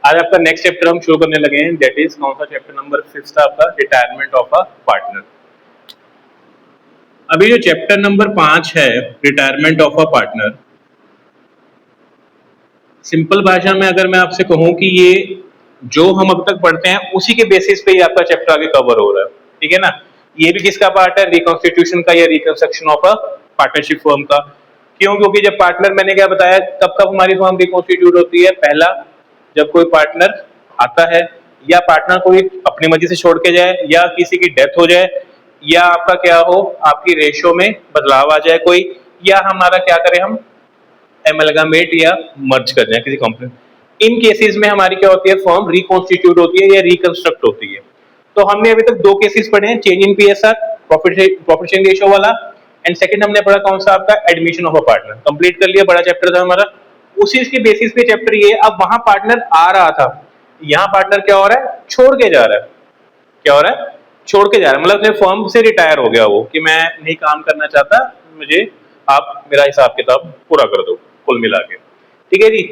आज आपका next chapter हम शुरू करने लगे हैं, दैट इज कौन सा चैप्टर नंबर 5 आपका, रिटायरमेंट ऑफ अ पार्टनर। अभी जो चैप्टर नंबर 5 है, retirement of a partner, simple भाषा में अगर मैं आपसे कहूं कि ये जो हम अब तक पढ़ते हैं उसी के बेसिस पे ही आपका चैप्टर आगे कवर हो रहा है, ठीक है ना। ये भी किसका पार्ट है, रिकॉन्स्टिट्यूशन का या reconstruction of a partnership firm का। क्यों? क्योंकि जब पार्टनर, मैंने क्या बताया, कब कब हमारी फर्म रिकॉन्स्टिट्यूट होती है। पहला, जब कोई पार्टनर आता है, या पार्टनर कोई अपनी मर्जी से छोड़ के जाए, या किसी की डेथ हो जाए, या आपका क्या हो, आपकी रेशो में बदलाव आ जाए कोई, या हमारा क्या करें, हम एमलगामेट या मर्ज कर जाए किसी कंपनी। इन केसेस में हमारी क्या होती है, फर्म रिकॉन्स्टिट्यूट होती है या रिकंस्ट्रक्ट होती है। तो हमने अभी तक दो केसेस पढ़े हैं, change in PSR, profit sharing ratio वाला, एंड सेकंड हमने पढ़ा कौन सा, आपका admission of a partner. Complete कर लिया, बड़ा चैप्टर था हमारा। उसी के बेसिस पे चैप्टर ये, अब वहां पार्टनर आ रहा था, यहाँ पार्टनर क्या हो रहा है, छोड़ के जा रहा है। क्या हो रहा है, छोड़ के जा रहा है, मतलब अपने फर्म से रिटायर हो गया वो, कि मैं नहीं काम करना चाहता, मुझे आप मेरा हिसाब किताब पूरा कर दो कुल मिला के, ठीक है जी।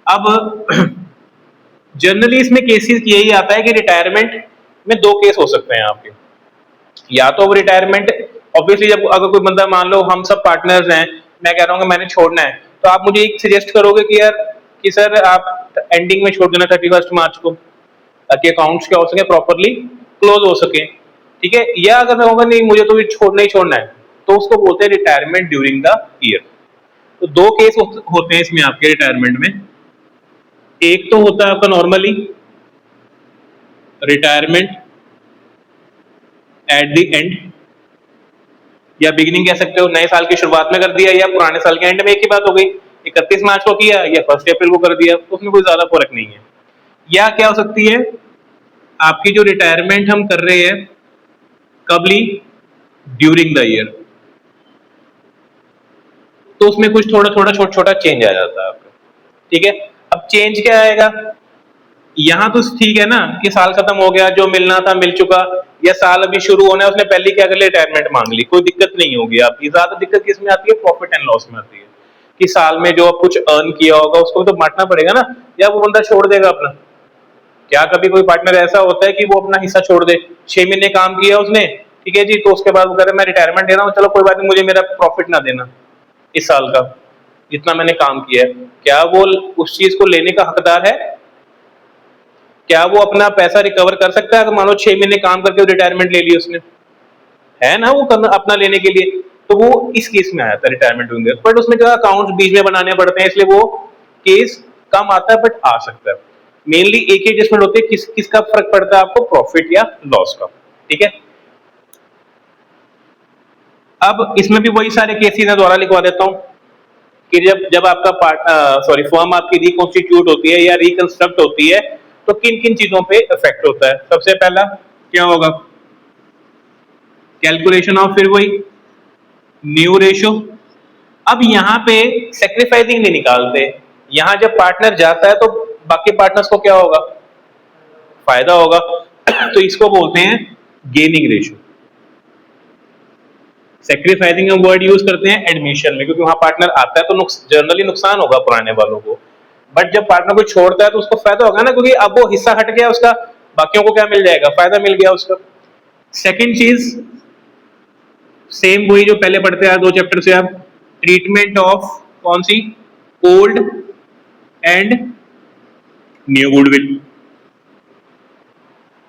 अब जनरली इसमें केसेस यही आता है कि रिटायरमेंट में दो केस हो सकते हैं आपके। या तो वो रिटायरमेंट, ऑब्वियसली जब अगर कोई बंदा, मान लो हम सब पार्टनर्स हैं, मैं कह रहा हूँ कि मैंने छोड़ना है, तो आप मुझे एक सजेस्ट करोगे कि यार, कि सर आप एंडिंग में छोड़ देना 31 मार्च को, ताकि अकाउंट्स क्या हो सके, प्रॉपरली क्लोज हो सके, ठीक है। या अगर मैं कहूँगा नहीं, मुझे तो छोड़ना ही छोड़ना है, तो उसको बोलते हैं रिटायरमेंट ड्यूरिंग द ईयर। तो दो केस होते हैं इसमें आपके रिटायरमेंट में। एक तो होता है आपका normally retirement at the end, या बिगिनिंग कह सकते हो, नए साल की शुरुआत में कर दिया, या पुराने साल के एंड में, एक ही बात हो गई, 31 मार्च को किया या 1 अप्रैल को कर दिया, उसमें कोई ज्यादा फर्क नहीं है। या क्या हो सकती है, आपकी जो रिटायरमेंट हम कर रहे हैं, कब ली, ड्यूरिंग द ईयर, तो उसमें कुछ थोड़ा थोड़ा छोटा छोटा चेंज आ जाता है आपका, ठीक है। अब चेंज क्या आएगा, यहाँ तो ठीक है ना, कि साल खत्म हो गया, जो मिलना था मिल चुका, या साल अभी शुरू होना है, उसने पहले क्या कर लिया, रिटायरमेंट मांग ली, कोई दिक्कत नहीं होगी आपकी। ज्यादा दिक्कत किस में आती है, प्रॉफिट एंड लॉस में आती है, कि साल में जो आप कुछ अर्न किया होगा उसको तो बांटना पड़ेगा ना, या वो बंदा छोड़ देगा अपना। क्या कभी कोई पार्टनर ऐसा होता है कि वो अपना हिस्सा छोड़ दे, 6 महीने काम किया उसने, ठीक है जी, तो उसके बाद वो कह रहा है मैं रिटायरमेंट दे रहा हूँ, चलो कोई बात नहीं, मुझे मेरा प्रॉफिट ना देना इस साल का, जितना मैंने काम किया है। क्या वो उस चीज को लेने का हकदार है? क्या वो अपना पैसा रिकवर कर सकता है, अगर मान लो 6 महीने काम करके रिटायरमेंट ले ली उसने, है ना, वो करना अपना लेने के लिए, तो वो इस केस में आया था रिटायरमेंट होंगे। बट उसमें क्या अकाउंट्स बीच में बनाने पड़ते हैं, इसलिए वो केस कम आता है, बट आ सकता है। मेनली एक ही एडजस्टमेंट होती है, किसका फर्क पड़ता है आपको, प्रॉफिट या लॉस का, ठीक है। अब इसमें भी वही सारे केसेस मैं दोबारा लिखवा देता हूँ, कि जब जब आपका फर्म आपकी रिकॉन्स्टिट्यूट होती है या रिकंस्ट्रक्ट होती है, तो किन किन चीजों पे इफेक्ट होता है। सबसे पहला क्या होगा, कैलकुलेशन ऑफ, फिर वही न्यू रेशो। अब यहाँ पे सेक्रीफाइसिंग नहीं निकालते, यहाँ जब पार्टनर जाता है तो बाकी पार्टनर्स को क्या होगा, फायदा होगा, तो इसको बोलते हैं gaining ratio. Sacrificing word use करते हैं एडमिशन में, क्योंकि वहां पार्टनर आता है तो जनरली नुकसान होगा पुराने वालों को, बट जब पार्टनर को छोड़ता है तो उसको फायदा होगा ना, क्योंकि अब वो हिस्सा हट गया उसका, बाकियों को क्या मिल जाएगा, फायदा मिल गया उसका। सेकंड चीज, सेम वही जो पहले पढ़ते हैं 2 चैप्टर से, आप ट्रीटमेंट ऑफ कौन सी, ओल्ड एंड न्यू गुडविल।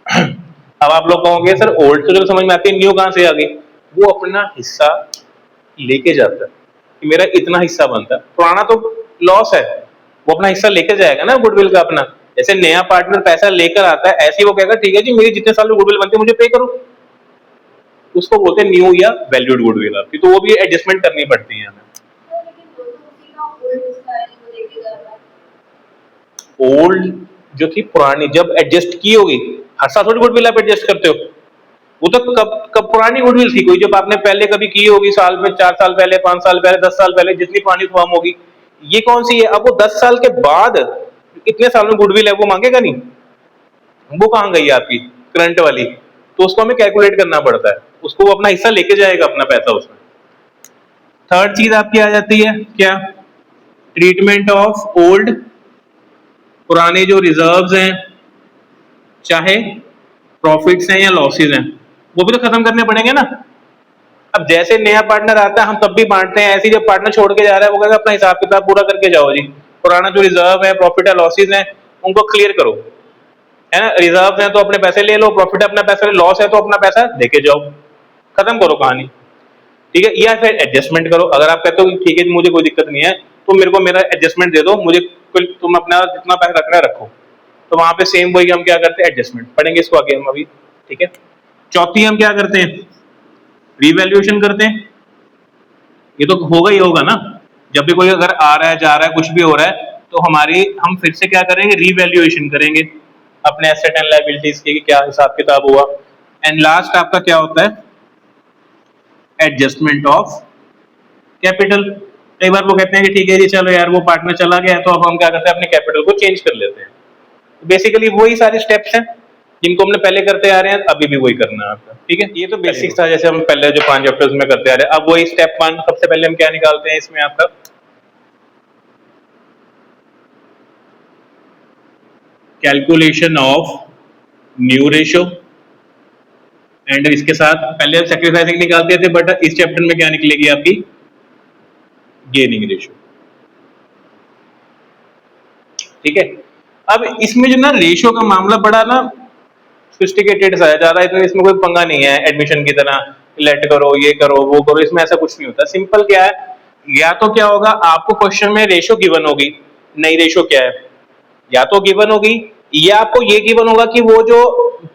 अब आप लोग कहोगे सर ओल्ड तो चलो समझ में आती है, न्यू कहां से आ गई, वो अपना हिस्सा लेके जाता है, कि मेरा इतना हिस्सा बनता है, पुराना तो लॉस है, वो अपना हिस्सा लेके जाएगा ना गुडविल का अपना। जैसे नया पार्टनर पैसा लेकर आता है, ऐसे ही वो कहेगा ठीक है जी, मेरी जितने साल में गुडविल बनती है मुझे पे करो, उसको बोलते हैं न्यू या वैल्यूड गुडविल आपकी। तो वो भी एडजस्टमेंट करनी पड़ती है हमें। ओल्ड जो थी पुरानी, जब एडजस्ट की होगी, हर साल थोड़ी गुडविल आप एडजस्ट करते हो, वो तो कब कब पुरानी गुडविल थी कोई, जब आपने पहले कभी की होगी, साल में 4 साल पहले, 5 साल पहले, 10 साल पहले, जितनी पुरानी फॉर्म होगी। ये कौन सी है, अब वो 10 साल के बाद इतने साल में गुडविल है, वो मांगेगा नहीं, वो कहाँ गई आपकी करंट वाली, तो उसको हमें कैलकुलेट करना पड़ता है, उसको वो अपना हिस्सा लेके जाएगा अपना पैसा उसमें। थर्ड चीज आपकी आ जाती है क्या, ट्रीटमेंट ऑफ ओल्ड पुराने जो रिजर्व्स हैं, चाहे प्रॉफिट्स हैं या लॉसेस हैं, वो भी तो खत्म करने पड़ेंगे ना। अब जैसे नया पार्टनर आता है हम तब भी बांटते हैं, ऐसे ही जब पार्टनर छोड़ के जा रहा है वो कहता है अपना हिसाब किताब पूरा करके जाओ जी, पुराना जो रिजर्व है, प्रॉफिट है, लॉसेस हैं, उनको क्लियर करो, है ना। रिजर्व है तो अपने पैसे ले लो, प्रॉफिट है अपना पैसा ले, लॉस है तो अपना पैसा देके जाओ, खत्म करो कहानी, ठीक है। या फिर एडजस्टमेंट करो, अगर आप कहते हो कि ठीक है मुझे कोई दिक्कत नहीं है, तो मेरे को मेरा एडजस्टमेंट दे दो, मुझे तुम अपना जितना पैसा रखना है रखो, तो वहां पे सेम वही हम क्या करते हैं, एडजस्टमेंट पढ़ेंगे इसको आगे हम अभी, ठीक है। चौथी हम क्या करते हैं, रिवैल्यूएशन करते हैं। ये तो होगा ही होगा ना, जब भी कोई अगर आ रहा है जा रहा है कुछ भी हो रहा है तो हम फिर से क्या करेंगे, रिवैल्यूएशन करेंगे अपने एसेट एंड लायबिलिटीज की, क्या हिसाब किताब हुआ। एंड लास्ट आपका क्या होता है, एडजस्टमेंट ऑफ कैपिटल। कई बार वो कहते हैं कि ठीक है जी चलो यार वो पार्टनर चला गया तो अब हम क्या करते हैं, अपने कैपिटल को चेंज कर लेते हैं। बेसिकली वही सारे स्टेप्स हैं जिनको हमने पहले करते आ रहे हैं, अभी भी वही करना है आपका, ठीक है। ये तो बेसिक्स था जैसे हम पहले जो 5 चैप्टर्स में करते आ रहे हैं। अब वही स्टेप 1 सबसे पहले हम क्या निकालते हैं इसमें, आपका calculation of new ratio, and इसके साथ पहले हम सैक्रिफाइसिंग निकालते थे, बट इस चैप्टर में क्या निकलेगी आपकी, गेनिंग रेशो, ठीक है। अब इसमें जो ना रेशो का मामला बड़ा ना सोफिस्टिकेटेड सा है, ज्यादा इतना इसमें कोई पंगा नहीं है एडमिशन की तरह, लेट करो ये करो वो करो, इसमें ऐसा कुछ नहीं होता। सिंपल क्या है, या तो क्या होगा आपको क्वेश्चन में रेशो गिवन होगी, नई रेशो क्या है, या तो गिवन होगी, या आपको ये गिवन होगा कि वो जो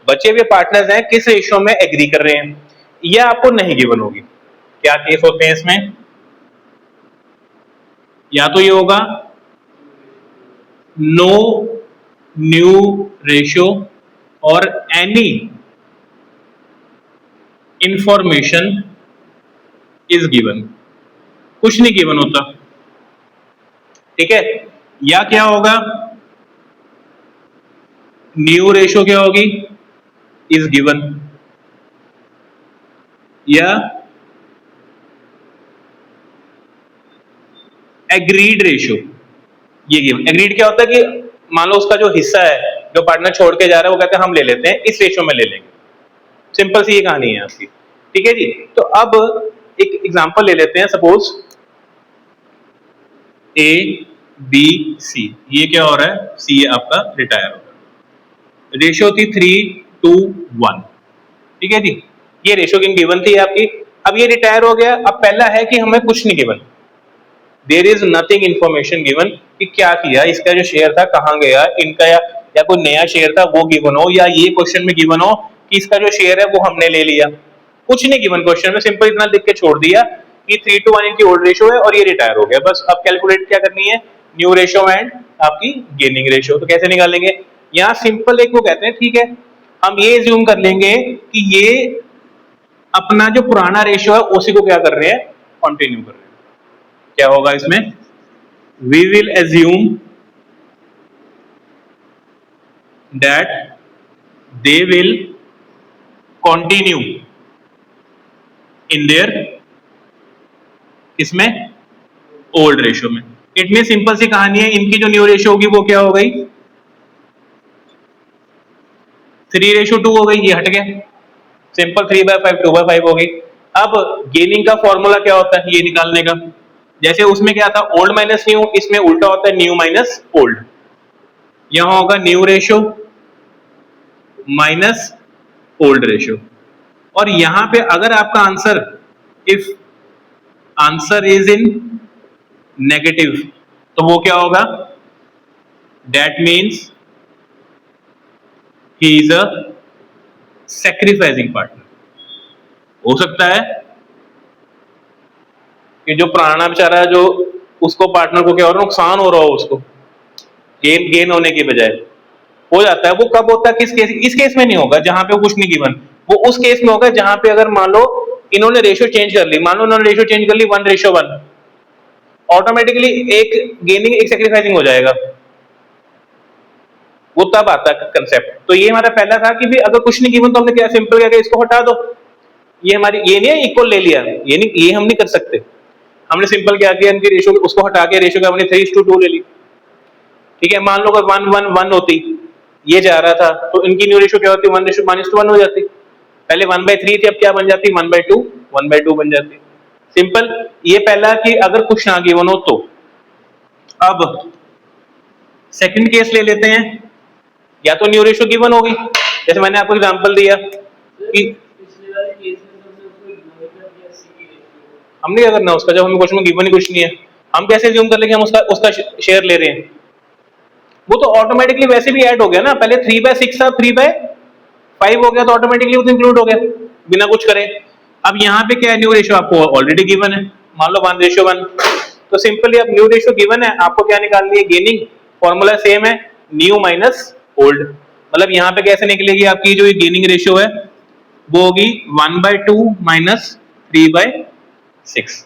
बचे हुए पार्टनर्स हैं किस रेशो में एग्री कर रहे हैं, या आपको नहीं गिवन होगी। क्या केस होते हैं इसमें, या तो ये होगा नो न्यू रेशो और एनी इंफॉर्मेशन इज गिवन, कुछ नहीं गिवन होता, ठीक है। या क्या होगा, न्यू रेशो क्या होगी, इज गिवन, या एग्रीड रेशो, ये गिवन। एग्रीड क्या होता है कि मान लो उसका जो हिस्सा है जो पार्टनर छोड़ के जा रहा है वो कहते हैं हम ले लेते हैं, इस रेशो में ले लेंगे, सिंपल सी ये कहानी है आपकी, ठीक है जी। तो अब एक एग्जांपल ले लेते हैं, सपोज ए बी सी, ये क्या हो रहा है, सी आपका रिटायर हो रहा है, रेशो थी 3:1, ठीक है जी। ये रेशो गिवन थी आपकी, अब ये रिटायर हो गया। अब पहला है कि हमें कुछ नहीं given, there is nothing information given कि क्या किया, इसका जो शेयर था कहां गया, इनका या कोई नया शेयर था वो गिवन हो, या ये क्वेश्चन में गिवन हो कि इसका जो शेयर है वो हमने ले लिया, कुछ नहीं गिवन क्वेश्चन में, सिंपल इतना लिख के छोड़ दिया कि 3:1 इनकी ओल्ड रेशो है और ये रिटायर हो गया, बस। अब कैलकुलेट क्या करनी है, न्यू रेशो एंड आपकी गेनिंग रेशो। तो कैसे निकालेंगे, यहाँ सिंपल एक वो कहते हैं, ठीक है हम ये एज्यूम कर लेंगे कि ये अपना जो पुराना रेशो है उसी को क्या कर रहे हैं, कंटिन्यू कर रहे हैं। क्या होगा इसमें, we will assume that they will continue in there, इसमें ओल्ड रेशो में। इतनी सिंपल सी कहानी है। इनकी जो न्यू रेशो होगी वो क्या हो गई, 3:2 हो गई, ये हट गया, सिंपल 3/5 2/5 हो गई। अब गेनिंग का फॉर्मूला क्या होता है ये निकालने का, जैसे उसमें क्या था ओल्ड माइनस न्यू, इसमें उल्टा होता है न्यू माइनस ओल्ड। यहां होगा new ratio minus old ratio, और यहां पे अगर आपका answer, if answer is in negative, तो वो क्या होगा, that means he is a sacrificing partner. हो सकता है कि जो पुराना बेचारा है, जो उसको पार्टनर को क्या हो रहा है, नुकसान हो रहा हो उसको, गेन होने की बजाय हो जाता है। वो कब होता है, किस केस, इस केस में नहीं होगा जहां पे कुछ नहीं गिवन, वो उस केस में होगा जहां पे अगर मान लो इन्होंने रेशो चेंज कर ली, मान लो इन्होंने रेशो चेंज कर ली 1:1, ऑटोमेटिकली एक गेनिंग एक सैक्रिफाइसिंग हो जाएगा, वो तब आता है कंसेप्ट। तो ये हमारा पहला था कि भी अगर कुछ नहीं गिवन तो हमने क्या सिंपल क्या किया, इसको हटा दो, ये हमारी ये नहीं है इक्वल ले लिया, ये नहीं, ये हम नहीं कर सकते, हमने सिंपल क्या किया, इनकी रेशो उसको हटा के रेशो का हमने 3:2 ले ली, ठीक है, मान लो अगर 1 1 1 होती, ये जा रहा था, तो इनकी न्यू रेशियो क्या होती, 1:-1 हो जाती। पहले 1/3 थी, अब क्या बन जाती, 1/2 बन जाती। सिंपल। ये पहला कि अगर कुछ ना गिवन हो तो। अब सेकंड केस ले लेते हैं, या तो न्यू रेशियो गिवन होगी, जैसे मैंने आपको एग्जांपल दिया कि हम नहीं करना उसका, जब हमें क्वेश्चन में गिवन ही कुछ नहीं है, हम कैसे ज्यूम कर लेंगे हम उसका उसका शेयर ले रहे हैं, वो तो ऑटोमेटिकली वैसे भी ऐड हो गया ना, पहले 3/6 था, 3/5 हो गया, तो ऑटोमेटिकली वो तो इंक्लूड हो गया बिना कुछ करे। अब यहाँ पे क्या है, न्यू रेशियो आपको ऑलरेडी गिवन है, मान लो 1:1, तो सिंपली अब न्यू रेशियो गिवन है, आपको क्या निकालनी है, गेनिंग। फॉर्मूला सेम है, न्यू माइनस ओल्ड। मतलब यहाँ पे कैसे निकलेगी आपकी जो गेनिंग रेशियो है, वो होगी 1/2 माइनस 3/6।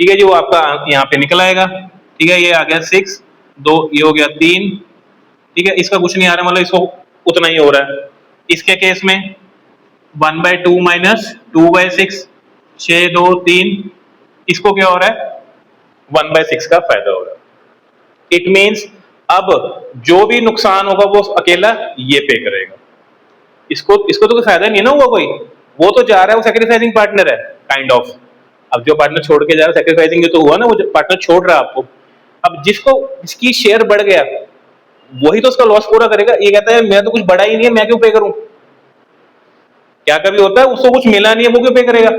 ठीक है जी, वो आपका यहाँ पे निकल आएगा। ठीक है, ये आ गया 6, 2 ये हो गया 3। ठीक है, इसका कुछ नहीं आ रहा, मतलब इसको उतना ही हो रहा है। इसके केस में 1/2 माइनस 2/6, 6 2 3, इसको क्या हो रहा है, 1/6 का फायदा हो रहा है। इट मीन्स अब जो भी नुकसान होगा वो अकेला ये पे करेगा, इसको इसको तो कोई फायदा नहीं है ना हुआ कोई, वो तो जा रहा है, वो सेक्रीफाइसिंग पार्टनर है काइंड ऑफ। अब जो पार्टनर छोड़ के जा रहा है, सेक्रीफाइसिंग तो हुआ ना, वो पार्टनर छोड़ रहा है आपको। अब जिसकी शेयर बढ़ गया वही तो उसका लॉस पूरा करेगा। ये कहता है मैं तो कुछ बड़ा ही नहीं है, मैं क्यों पे करूं। क्या कभी होता है उसको कुछ मिला नहीं है, वो क्यों पे करेगा।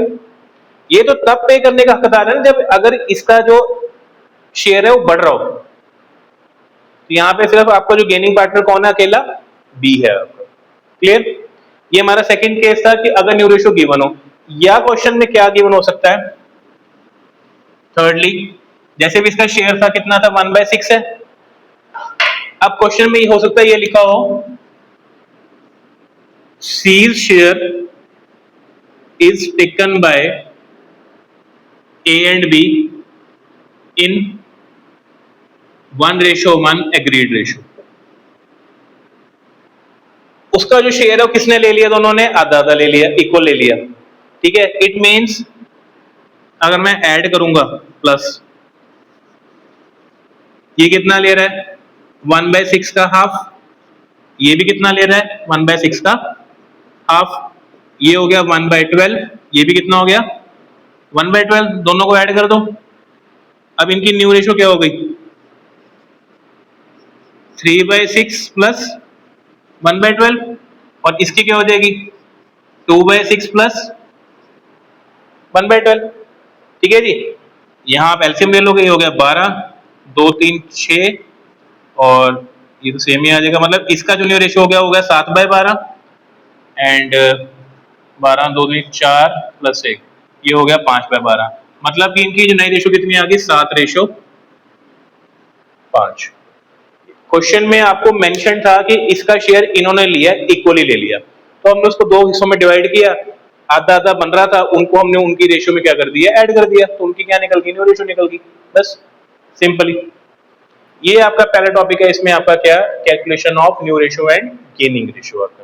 ये तो तब पे करने का हकदार है ना जब अगर इसका जो शेयर है वो बढ़ रहा हो। तो यहां पे सिर्फ आपका जो गेनिंग पार्टनर कौन है, अकेला बी है आपका। क्लियर। ये हमारा सेकंड केस था कि अगर न्यू रेशियो गिवन हो, या क्वेश्चन में क्या गिवन हो सकता है, थर्डली जैसे भी इसका शेयर था कितना था, 1/6 है। अब क्वेश्चन में ये हो सकता है, ये लिखा हो C's share is taken by A and B in 1:1 agreed ratio। उसका जो शेयर है वो किसने ले लिया, दोनों ने आधा आधा ले लिया, इक्वल ले लिया। ठीक है, इट मीन्स अगर मैं ऐड करूंगा प्लस, ये कितना ले रहा है, 1/6 का हाफ, ये भी कितना ले रहा है, 1/6 का हाफ, ये हो गया 1/12, ये भी कितना हो गया 1/12, दोनों को ऐड कर दो। अब इनकी न्यू रेशियो क्या हो गई, 3/6 प्लस 1/12, और इसकी क्या हो जाएगी 2/6 प्लस 1/12। ठीक है जी, यहां आप एलसीएम ले लोगे, ये हो गया 12, 2 3 6, और ये तो सेम ही आ जाएगा, मतलब इसका जो न्यू रेशियो हो गया 7/12, एंड 12 2 3 4 प्लस 1, ये हो गया 5/12। मतलब कि इनकी जो नई रेशियो कितनी आ गई, 7:5। क्वेश्चन में आपको मेंशन था कि इसका शेयर इन्होंने लिया, इक्वली ले लिया, तो हमने उसको दो हिस्सों में डिवाइड किया, आधा आधा बन रहा था, उनको हमने उनकी रेशियो में क्या कर दिया, ऐड कर दिया, तो उनकी क्या निकल गई, न्यू रेशियो निकल गई, बस सिंपली। ये आपका पहला टॉपिक है, इसमें आपका क्या, calculation of new ratio and gaining ratio आपका।